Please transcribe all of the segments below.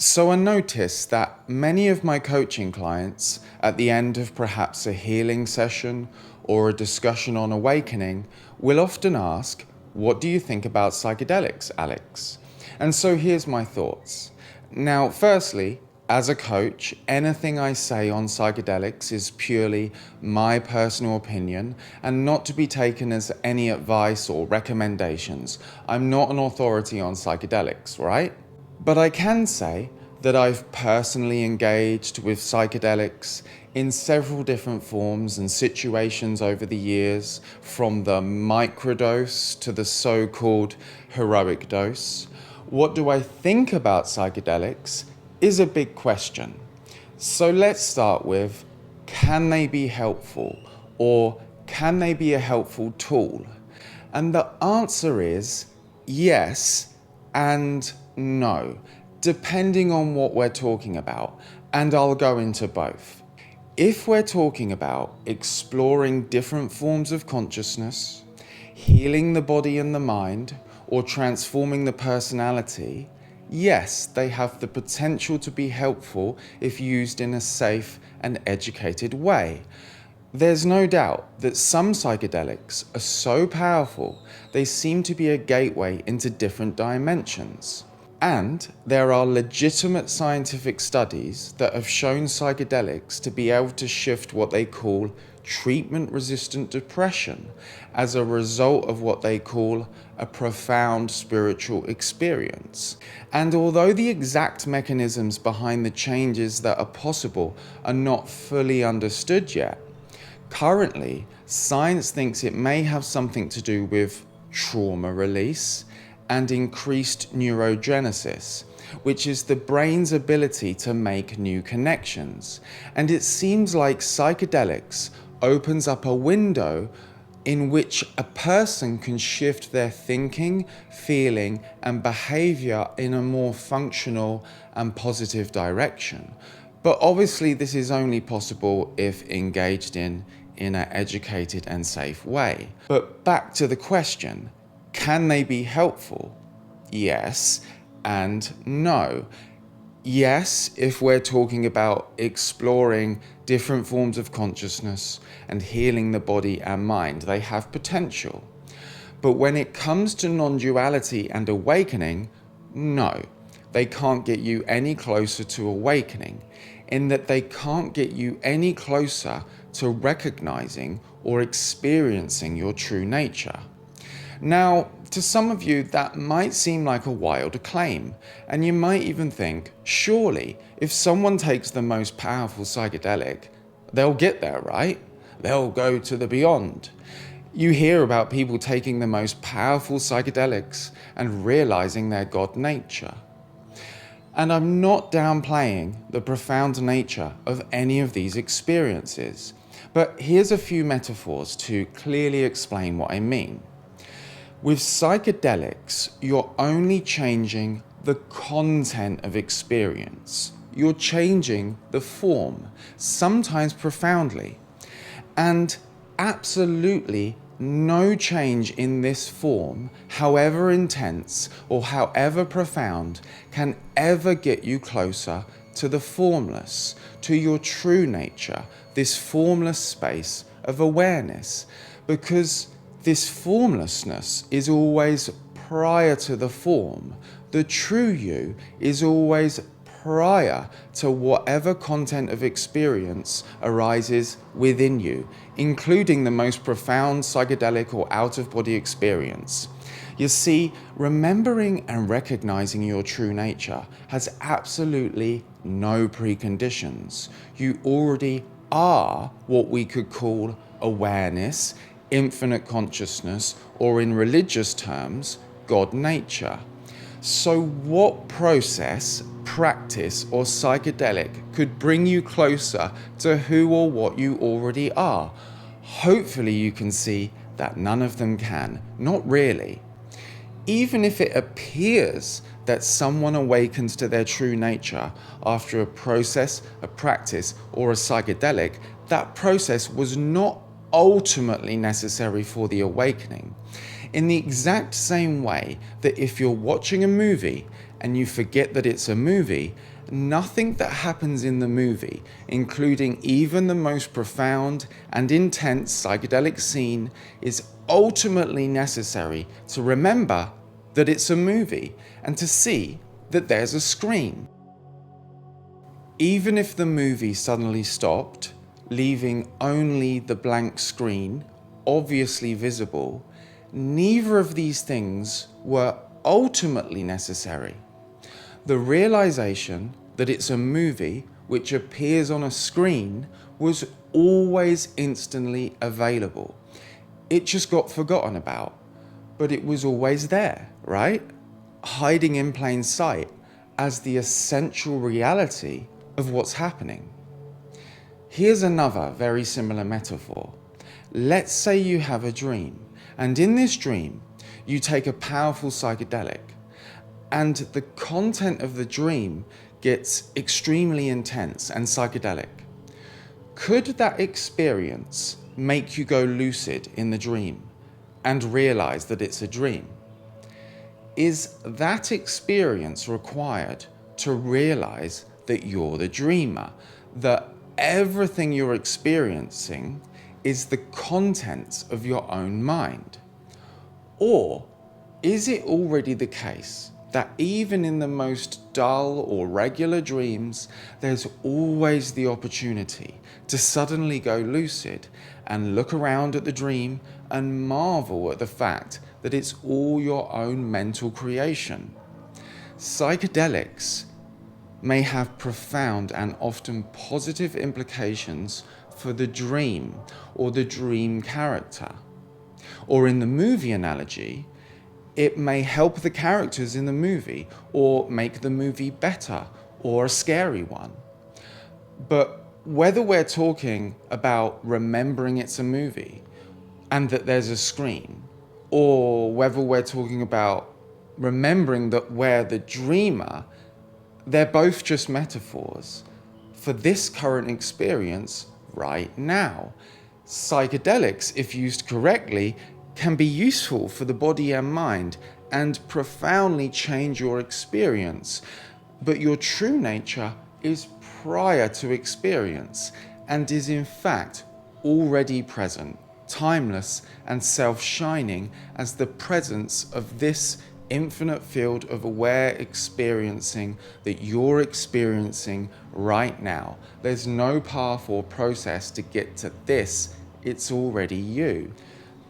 So I notice that many of my coaching clients, at the end of perhaps a healing session or a discussion on awakening, will often ask, "What do you think about psychedelics, Alex?" And so here's my thoughts. Now, firstly, as a coach, anything I say on psychedelics is purely my personal opinion and not to be taken as any advice or recommendations. I'm not an authority on psychedelics, right? But I can say that I've personally engaged with psychedelics in several different forms and situations over the years, from the microdose to the so-called heroic dose. What do I think about psychedelics is a big question. So let's start with, can they be helpful, or can they be a helpful tool? And the answer is yes and no, depending on what we're talking about, and I'll go into both. If we're talking about exploring different forms of consciousness, healing the body and the mind, or transforming the personality, yes, they have the potential to be helpful if used in a safe and educated way. There's no doubt that some psychedelics are so powerful, they seem to be a gateway into different dimensions. And there are legitimate scientific studies that have shown psychedelics to be able to shift what they call treatment-resistant depression as a result of what they call a profound spiritual experience. And although the exact mechanisms behind the changes that are possible are not fully understood yet, currently, science thinks it may have something to do with trauma release and increased neurogenesis, which is the brain's ability to make new connections. And it seems like psychedelics opens up a window in which a person can shift their thinking, feeling, and behavior in a more functional and positive direction. But obviously this is only possible if engaged in an educated and safe way. But back to the question, can they be helpful? Yes and no. Yes, if we're talking about exploring different forms of consciousness and healing the body and mind, they have potential. But when it comes to non-duality and awakening, no, they can't get you any closer to awakening, in that they can't get you any closer to recognizing or experiencing your true nature. Now, to some of you, that might seem like a wild claim, and you might even think, surely, if someone takes the most powerful psychedelic, they'll get there, right? They'll go to the beyond. You hear about people taking the most powerful psychedelics and realizing their God nature. And I'm not downplaying the profound nature of any of these experiences, but here's a few metaphors to clearly explain what I mean. With psychedelics, you're only changing the content of experience. You're changing the form, sometimes profoundly. And absolutely no change in this form, however intense or however profound, can ever get you closer to the formless, to your true nature, this formless space of awareness. Because this formlessness is always prior to the form. The true you is always prior to whatever content of experience arises within you, including the most profound psychedelic or out-of-body experience. You see, remembering and recognizing your true nature has absolutely no preconditions. You already are what we could call awareness, infinite consciousness, or in religious terms, God nature. So what process, practice, or psychedelic could bring you closer to who or what you already are? Hopefully you can see that none of them can, not really. Even if it appears that someone awakens to their true nature after a process, a practice, or a psychedelic, that process was not ultimately necessary for the awakening. In the exact same way that if you're watching a movie and you forget that it's a movie, nothing that happens in the movie, including even the most profound and intense psychedelic scene, is ultimately necessary to remember that it's a movie and to see that there's a screen. Even if the movie suddenly stopped, leaving only the blank screen obviously visible, neither of these things were ultimately necessary. The realization that it's a movie which appears on a screen was always instantly available. It just got forgotten about, but it was always there, right? Hiding in plain sight as the essential reality of what's happening. Here's another very similar metaphor. Let's say you have a dream, and in this dream, you take a powerful psychedelic, and the content of the dream gets extremely intense and psychedelic. Could that experience make you go lucid in the dream and realize that it's a dream? Is that experience required to realize that you're the dreamer, that everything you're experiencing is the contents of your own mind? Or is it already the case that even in the most dull or regular dreams, there's always the opportunity to suddenly go lucid and look around at the dream and marvel at the fact that it's all your own mental creation? Psychedelics may have profound and often positive implications for the dream or the dream character. Or in the movie analogy, it may help the characters in the movie or make the movie better or a scary one. But whether we're talking about remembering it's a movie and that there's a screen, or whether we're talking about remembering that we're the dreamer, they're both just metaphors for this current experience right now. Psychedelics, if used correctly, can be useful for the body and mind and profoundly change your experience. But your true nature is prior to experience and is in fact already present, timeless and self-shining as the presence of this infinite field of aware experiencing that you're experiencing right now. There's no path or process to get to this, it's already you.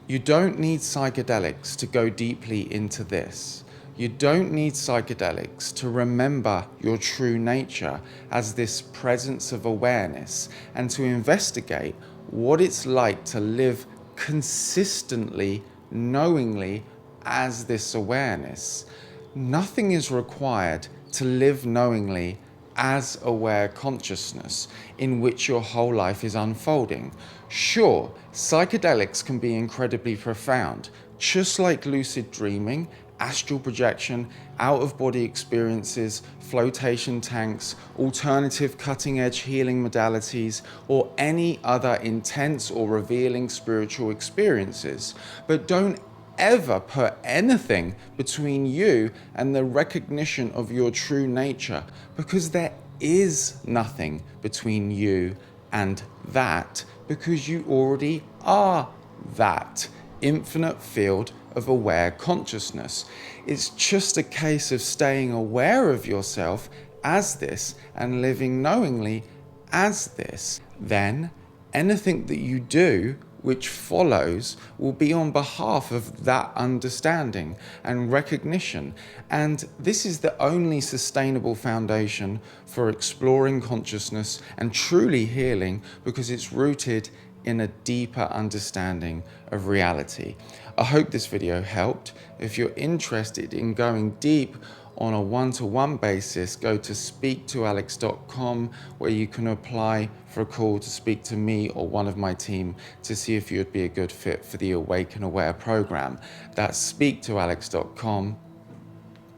You don't need psychedelics to go deeply into this. You don't need psychedelics to remember your true nature as this presence of awareness and to investigate what it's like to live consistently, knowingly, as this awareness. Nothing is required to live knowingly as aware consciousness in which your whole life is unfolding. Sure, psychedelics can be incredibly profound, just like lucid dreaming, astral projection, out-of-body experiences, flotation tanks, alternative cutting-edge healing modalities, or any other intense or revealing spiritual experiences. But don't ever put anything between you and the recognition of your true nature, because there is nothing between you and that, because you already are that infinite field of aware consciousness. It's just a case of staying aware of yourself as this and living knowingly as this. Then anything that you do which follows will be on behalf of that understanding and recognition. And this is the only sustainable foundation for exploring consciousness and truly healing, because it's rooted in a deeper understanding of reality. I hope this video helped. If you're interested in going deep on a one-to-one basis, go to speaktoalex.com, where you can apply for a call to speak to me or one of my team to see if you'd be a good fit for the Awake and Aware program. That's speaktoalex.com.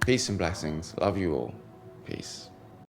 Peace and blessings. Love you all. Peace.